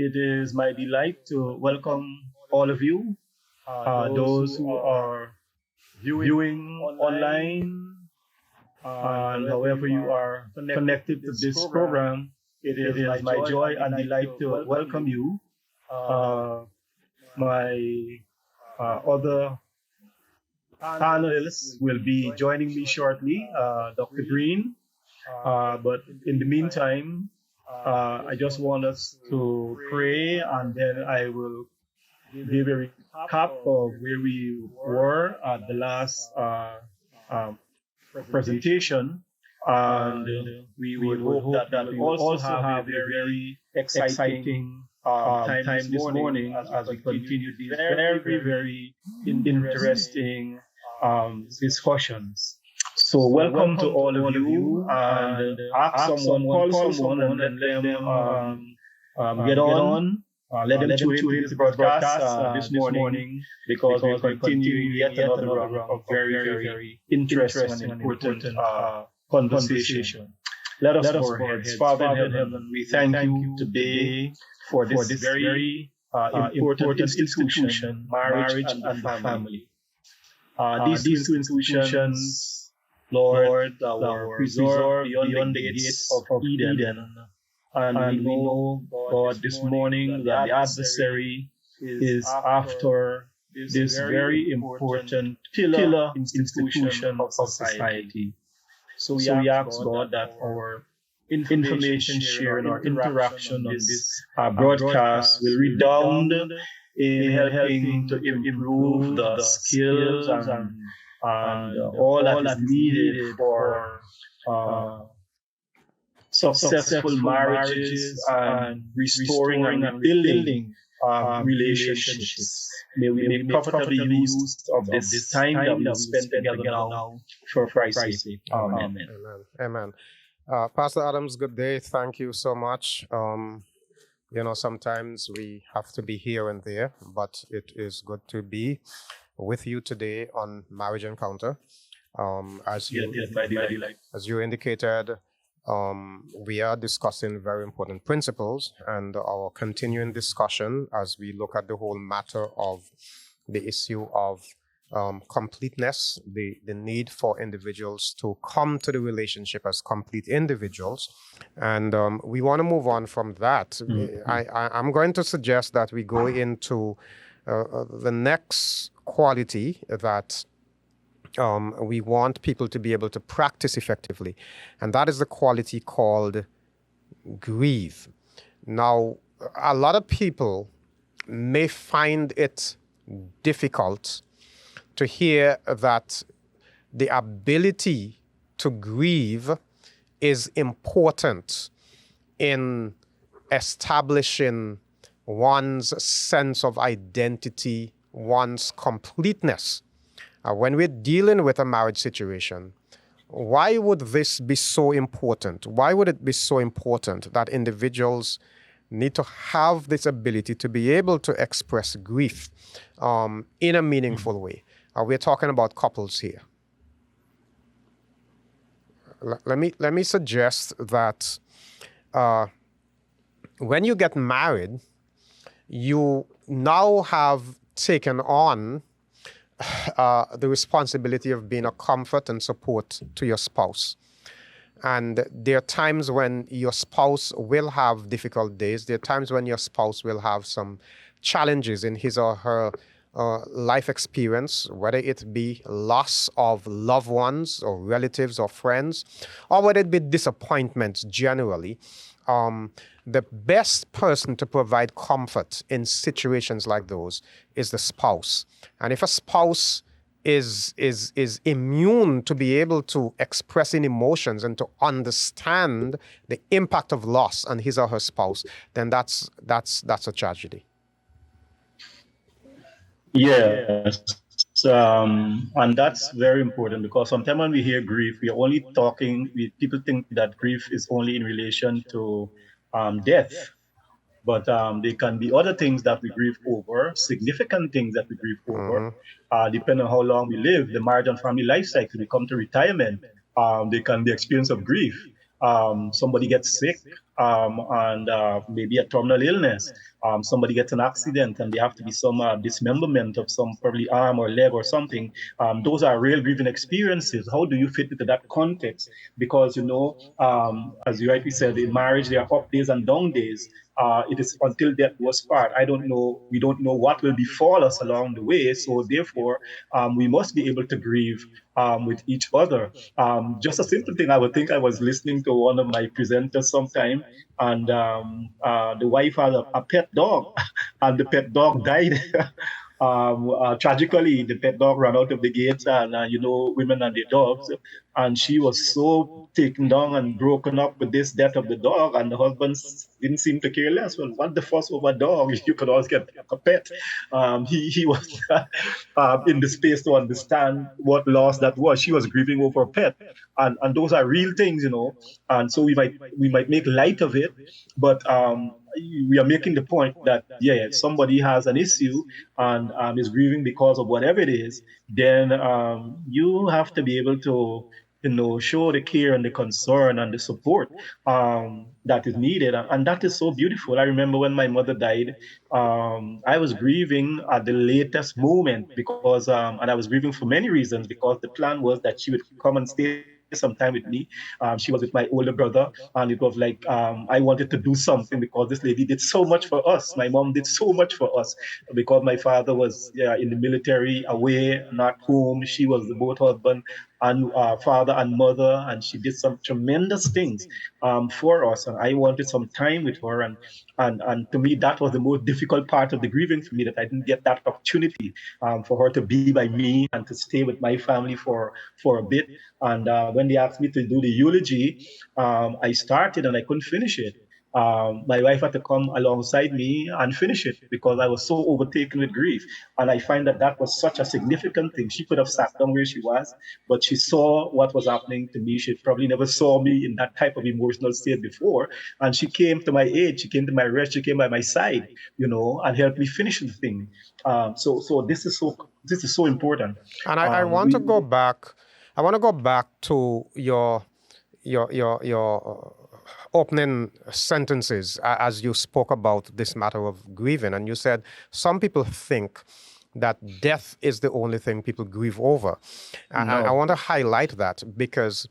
it is my delight to welcome all of you, those who are viewing online, and however you are connected to this program. It is my joy and delight to welcome you. Uh, my other panelists will be joining me shortly, Dr. Green. But in the meantime, I just want us to pray, and then I will give a recap of where we were at the last um, presentation. And we would hope that we also have a very exciting time this morning as we continue these very interesting discussions. So welcome to all of you, and ask someone, call someone, and let them get on. Let them tune into the broadcast this morning, because we'll continue yet another round of very interesting and important conversation. Let us bow our heads. Father in heaven, we thank you today for this very important institution, marriage and the family. These two institutions, Lord, our preserved beyond the gates of Eden. And we know, God, this morning that the adversary is after this very important pillar institution of society. So we ask, God, that our information sharing or interaction on this broadcast will redound in helping to improve the skills and all that is needed for successful marriages and restoring and building relationships. May we make profitably use of this time that we spend together now for Christ's sake. Amen. Amen. Pastor Adams, good day. Thank you so much. Sometimes we have to be here and there, but it is good to be with you today on Marriage Encounter. As you indicated, we are discussing very important principles, and our continuing discussion as we look at the whole matter of the issue of completeness, the need for individuals to come to the relationship as complete individuals. And we want to move on from that. Mm-hmm. I'm going to suggest that we go into the next quality that we want people to be able to practice effectively, and that is the quality called grieve. Now, a lot of people may find it difficult to hear that the ability to grieve is important in establishing one's sense of identity, one's completeness. When we're dealing with a marriage situation, why would this be so important? Why would it be so important that individuals need to have this ability to be able to express grief in a meaningful way? We're talking about couples here. Let me suggest that when you get married, you now have taken on the responsibility of being a comfort and support to your spouse. And there are times when your spouse will have difficult days. There are times when your spouse will have some challenges in his or her life experience, whether it be loss of loved ones or relatives or friends, or whether it be disappointments generally. The best person to provide comfort in situations like those is the spouse. And if a spouse is immune to be able to express in emotions and to understand the impact of loss on his or her spouse, then that's a tragedy. Yes. And that's very important, because sometimes when we hear grief, we are only talking, people think that grief is only in relation to death. But there can be other things that we grieve over, significant things that we grieve over, depending on how long we live, the marriage and family life cycle. We come to retirement, there can be experience of grief. Somebody gets sick, and maybe a terminal illness. Somebody gets an accident and there have to be some dismemberment of some probably arm or leg or something. Those are real grieving experiences. How do you fit into that context? Because, as you rightly said, in marriage, there are up days and down days. It is until death do us part. I don't know. We don't know what will befall us along the way. So therefore, we must be able to grieve with each other. Just a simple thing. I would think I was listening to one of my presenters sometime, and the wife had a pet dog, and the pet dog died. Tragically, the pet dog ran out of the gate, and women and their dogs, and she was so taken down and broken up with this death of the dog, and the husband didn't seem to care less. Well, what the fuss over a dog? You could always get a pet. He was in the space to understand what loss that was. She was grieving over a pet, and those are real things, And so we might make light of it, but we are making the point that if somebody has an issue and is grieving because of whatever it is, then you have to be able to show the care and the concern and the support that is needed. And that is so beautiful. I remember when my mother died, I was grieving at the latest moment because, and I was grieving for many reasons, because the plan was that she would come and stay some time with me. She was with my older brother, and it was like I wanted to do something because this lady did so much for us. My mom did so much for us because my father was in the military, away, not home. She was the both husband and father and mother, and she did some tremendous things for us. And I wanted some time with her, and to me that was the most difficult part of the grieving for me, that I didn't get that opportunity for her to be by me and to stay with my family for a bit. And when they asked me to do the eulogy, I started and I couldn't finish it. My wife had to come alongside me and finish it because I was so overtaken with grief. And I find that that was such a significant thing. She could have sat down where she was, but she saw what was happening to me. She probably never saw me in that type of emotional state before. And she came to my aid. She came to my rest. She came by my side, and helped me finish the thing. So this is so important. And I want to go back. I want to go back to your opening sentences as you spoke about this matter of grieving, and you said some people think that death is the only thing people grieve over. No. I want to highlight that because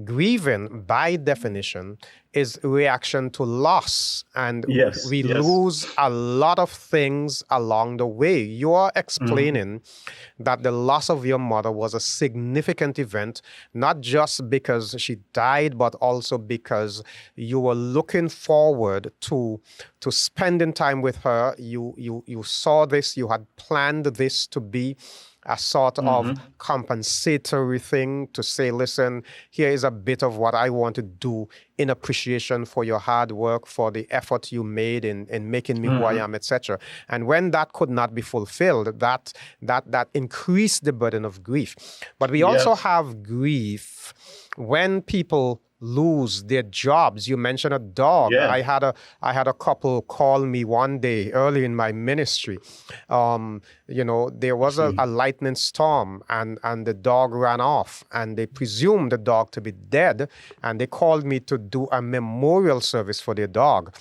grieving, by definition, is reaction to loss, and we lose a lot of things along the way. You are explaining that the loss of your mother was a significant event, not just because she died, but also because you were looking forward to spending time with her. You saw this, you had planned this to be a sort of compensatory thing to say, listen, here is a bit of what I want to do in appreciation for your hard work, for the effort you made in making me who I am, etc. And when that could not be fulfilled, that increased the burden of grief. But we also have grief when people lose their jobs. You mentioned a dog. Yeah. I had a couple call me one day early in my ministry. There was a lightning storm and the dog ran off, and they presumed the dog to be dead, and they called me to do a memorial service for their dog.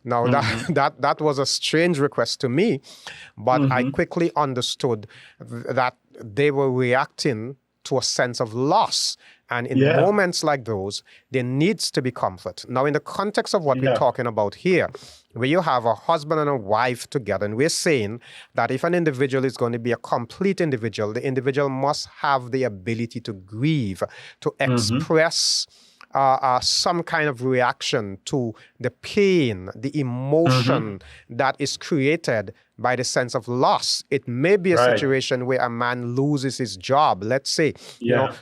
Now that was a strange request to me, but I quickly understood that they were reacting to a sense of loss. And in moments like those, there needs to be comfort. Now, in the context of what we're talking about here, where you have a husband and a wife together, and we're saying that if an individual is going to be a complete individual, the individual must have the ability to grieve, to express some kind of reaction to the pain, the emotion that is created by the sense of loss. It may be a situation where a man loses his job. Let's say,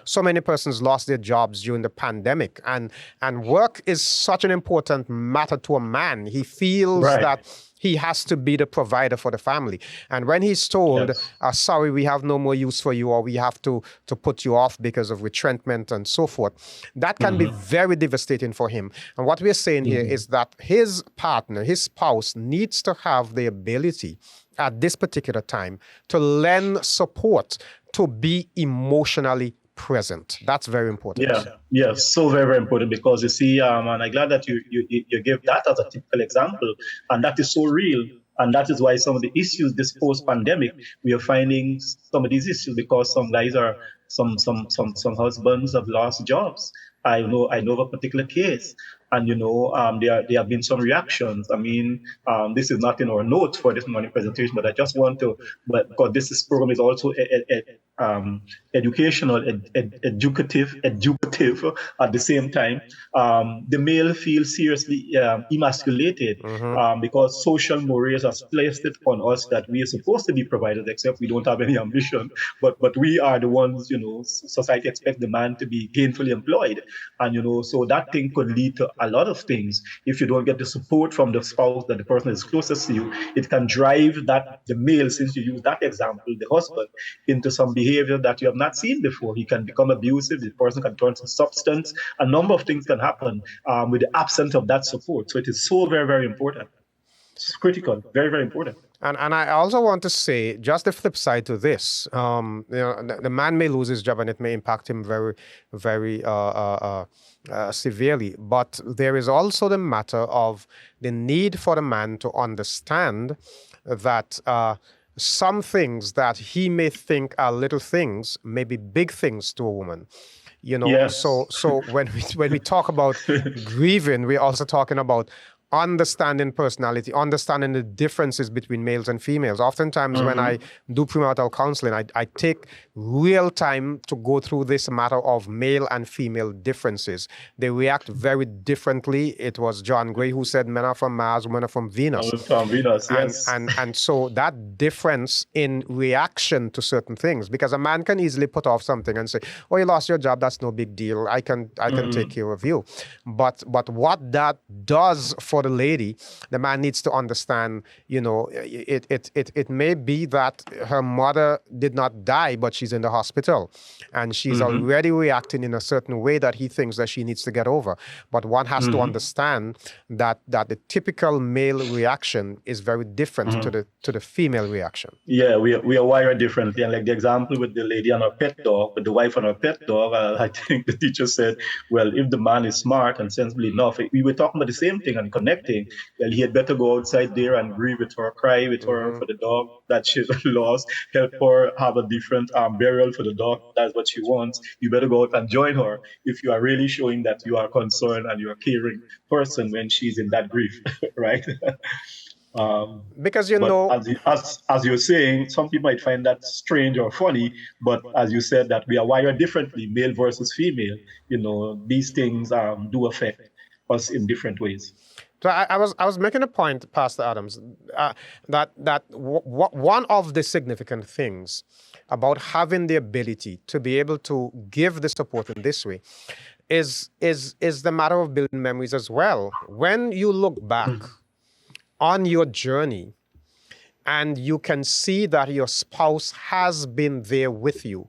so many persons lost their jobs during the pandemic, and work is such an important matter to a man. He feels that he has to be the provider for the family. And when he's told, sorry, we have no more use for you, or we have to put you off because of retrenchment and so forth, that can be very devastating for him. And what we're saying here is that his partner, his spouse, needs to have the ability at this particular time to lend support, to be emotionally present. That's very important. Yeah, yes, so very, very important because you see, and I'm glad that you give that as a typical example, and that is so real. And that is why some of the issues this post-pandemic, we are finding some of these issues because some guys are some husbands have lost jobs. I know of a particular case, and there have been some reactions. I mean, this is not in our notes for this morning presentation, but I just want to, but because this program is also educational, educative at the same time. The male feels seriously emasculated because social mores has placed it on us that we are supposed to be providers, except we don't have any ambition. But we are the ones, society expects the man to be gainfully employed. And, so that thing could lead to a lot of things. If you don't get the support from the spouse that the person is closest to you, it can drive the male, since you use that example, the husband, into some behavior that you have not seen before. He can become abusive. The person can turn to substance. A number of things can happen with the absence of that support. So it is so very, very important. It's critical, very, very important. And I also want to say, just the flip side to this, the man may lose his job and it may impact him very, very severely. But there is also the matter of the need for the man to understand that some things that he may think are little things may be big things to a woman. Yes. So when we talk about grieving, we're also talking about understanding personality, understanding the differences between males and females. Oftentimes when I do premarital counseling, I take real time to go through this matter of male and female differences. They react very differently. It was John Gray who said men are from Mars, women are from Venus. From Venus, yes. And so that difference in reaction to certain things, because a man can easily put off something and say, oh, you lost your job, that's no big deal. I can take care of you. But what that does for the lady, the man needs to understand, it may be that her mother did not die, but she's in the hospital and she's already reacting in a certain way that he thinks that she needs to get over. But one has to understand that the typical male reaction is very different to the female reaction. Yeah, we are wired differently. And like the example with the lady and her pet dog, with the wife and her pet dog, I think the teacher said, well, if the man is smart and sensible enough, we were talking about the same thing and connecting, well, he had better go outside there and grieve with her, cry with her for the dog that she lost, help her have a different burial for the dog. That's what she wants. You better go out and join her if you are really showing that you are concerned and you're a caring person when she's in that grief, right? Because as you're saying, some people might find that strange or funny, but as you said, that we are wired differently, male versus female. These things do affect us in different ways. So I was making a point, Pastor Adams, that one of the significant things about having the ability to be able to give the support in this way is the matter of building memories as well. When you look back on your journey and you can see that your spouse has been there with you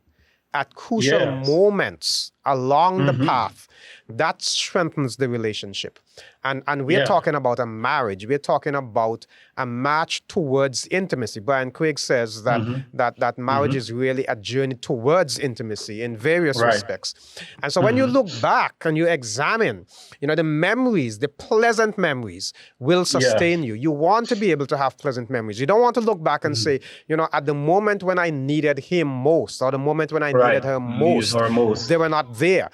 at crucial moments along the path, that strengthens the relationship. And we're talking about a marriage. We're talking about a march towards intimacy. Brian Craig says that marriage is really a journey towards intimacy in various respects. And so when you look back and you examine, the memories, the pleasant memories will sustain you. You want to be able to have pleasant memories. You don't want to look back and say, at the moment when I needed him most, or the moment when I needed her most, they were not there.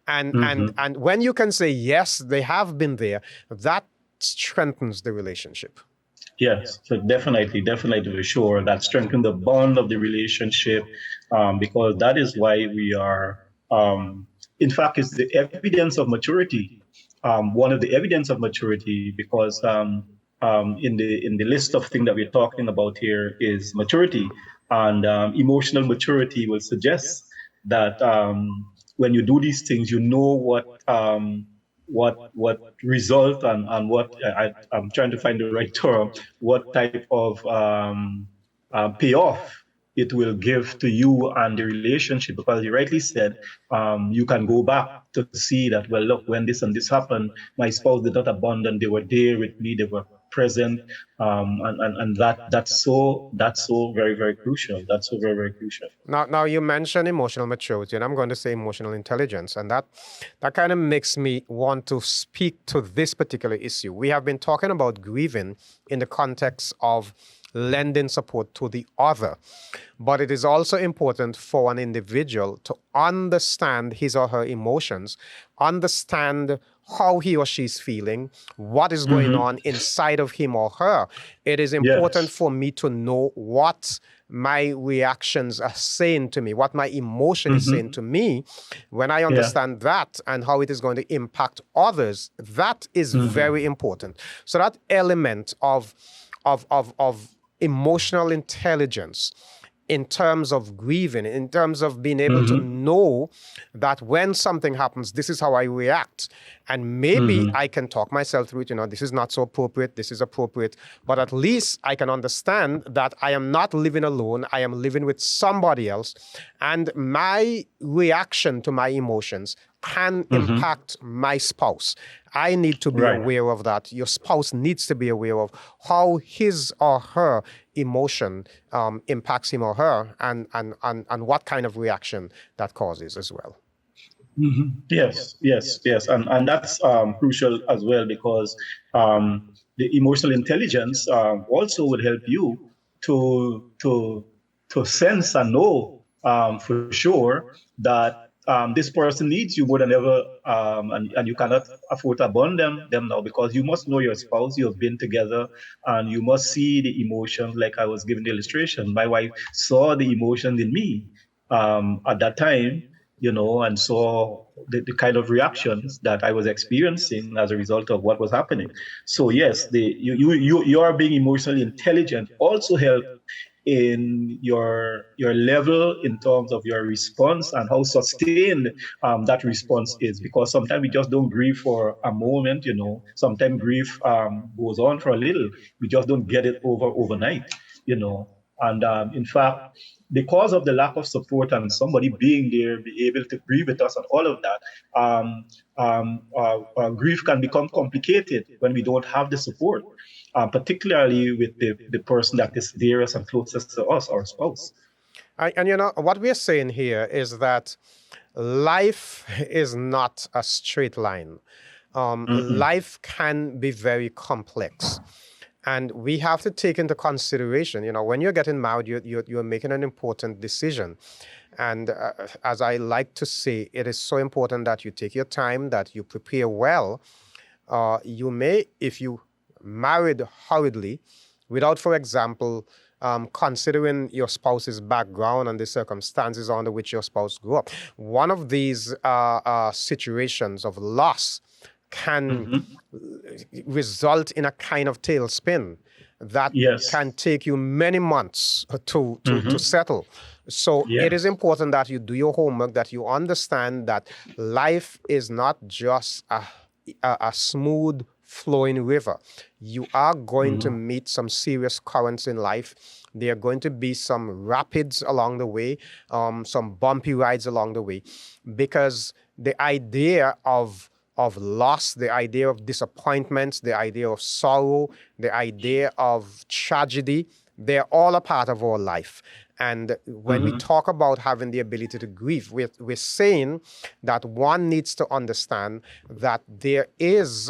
And when you can say, yes, they have been there, that strengthens the relationship. Yes, so definitely for sure. That strengthens the bond of the relationship, because that is why we are, in fact, it's the evidence of maturity. One of the evidence of maturity, because in the list of things that we're talking about here is maturity, and emotional maturity will suggest that when you do these things, you know what result and what I'm trying to find the right term, what type of payoff it will give to you and the relationship. Because you rightly said, you can go back to see that, well, look, when this and this happened, my spouse did not abandon. They were there with me. They were present, and that's so very, very crucial. That's so very, very crucial. Now you mentioned emotional maturity, and I'm going to say emotional intelligence, and that kind of makes me want to speak to this particular issue. We have been talking about grieving in the context of lending support to the other, but it is also important for an individual to understand his or her emotions, understand how he or she is feeling, what is going on inside of him or her. It is important for me to know what my reactions are saying to me, what my emotion is saying to me. When I understand that and how it is going to impact others, that is very important. So that element of emotional intelligence in terms of grieving, in terms of being able to know that when something happens, this is how I react. And maybe I can talk myself through it, this is not so appropriate, this is appropriate, but at least I can understand that I am not living alone, I am living with somebody else, and my reaction to my emotions can impact my spouse. I need to be aware of that. Your spouse needs to be aware of how his or her emotion impacts him or her, and what kind of reaction that causes as well. Yes, and that's crucial as well, because the emotional intelligence also would help you to sense and know for sure that this person needs you more than ever, and you cannot afford to abandon them now, because you must know your spouse. You have been together, and you must see the emotions. Like I was giving the illustration, my wife saw the emotions in me at that time, and saw the kind of reactions that I was experiencing as a result of what was happening. So yes, you are being emotionally intelligent also help in your level in terms of your response and how sustained that response is, because sometimes we just don't grieve for a moment. Sometimes grief goes on for a little. We just don't get it over overnight. And in fact, because of the lack of support and somebody being there, be able to grieve with us and all of that, grief can become complicated when we don't have the support, particularly with the person that is dearest and closest to us, our spouse. And what we're saying here is that life is not a straight line. Life can be very complex. And we have to take into consideration, when you're getting married, you're making an important decision. And as I like to say, it is so important that you take your time, that you prepare well. You may, if you married hurriedly, without, for example, considering your spouse's background and the circumstances under which your spouse grew up, one of these situations of loss can result in a kind of tailspin that can take you many months to settle. So it is important that you do your homework, that you understand that life is not just a smooth flowing river. You are going to meet some serious currents in life. There are going to be some rapids along the way, some bumpy rides along the way, because the idea of loss, the idea of disappointments, the idea of sorrow, the idea of tragedy, they're all a part of our life. And when we talk about having the ability to grieve, we're saying that one needs to understand that there is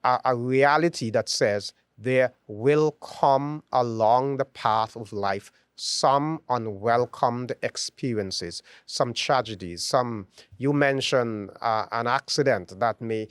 a reality that says there will come along the path of life some unwelcomed experiences, some tragedies, you mentioned an accident that may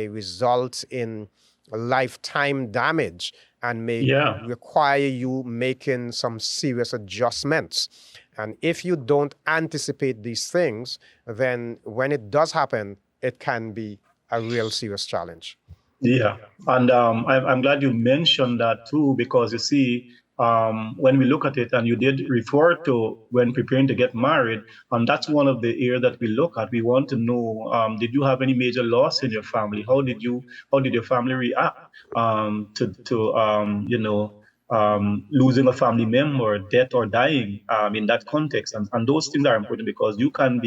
result in lifetime damage and may require you making some serious adjustments. And if you don't anticipate these things, then when it does happen, it can be a real serious challenge. Yeah, and I'm glad you mentioned that too, because you see, when we look at it, and you did refer to when preparing to get married, and that's one of the areas that we look at. We want to know, did you have any major loss in your family? How did your family react to losing a family member, death or dying in that context. And those things are important because you can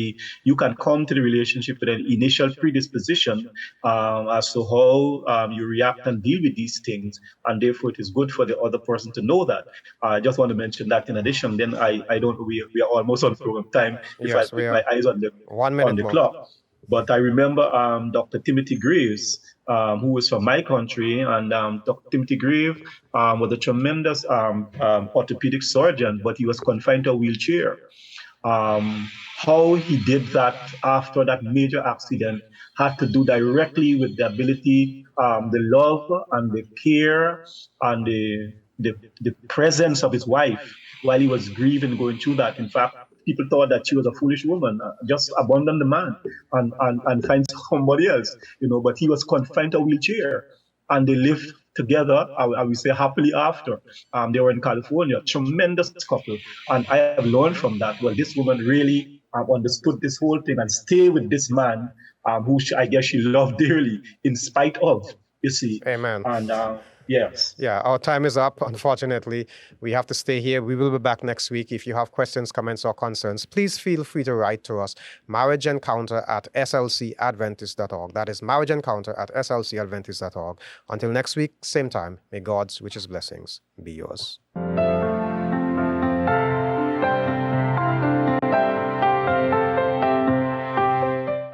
come to the relationship with an initial predisposition as to how you react and deal with these things. And therefore, it is good for the other person to know that. I just want to mention that in addition, then I don't know, we are almost on program time if I Yes, put we my are eyes on 1 minute the more. clock. But I remember Dr. Timothy Graves, who was from my country, and Dr. Timothy Graves was a tremendous orthopedic surgeon, but he was confined to a wheelchair. How he did that after that major accident had to do directly with the ability, the love and the care and the presence of his wife while he was grieving, going through that. In fact, people thought that she was a foolish woman, just abandon the man and find somebody else, but he was confined to a wheelchair. And they lived together, I would say happily after. They were in California, tremendous couple. And I have learned from that. Well, this woman really understood this whole thing and stay with this man who I guess she loved dearly in spite of, you see. Amen. And yes. Yeah, our time is up. Unfortunately, we have to stay here. We will be back next week. If you have questions, comments, or concerns, please feel free to write to us. marriageencounter@slcadventist.org. That is marriageencounter@slcadventist.org. Until next week, same time, may God's richest blessings be yours.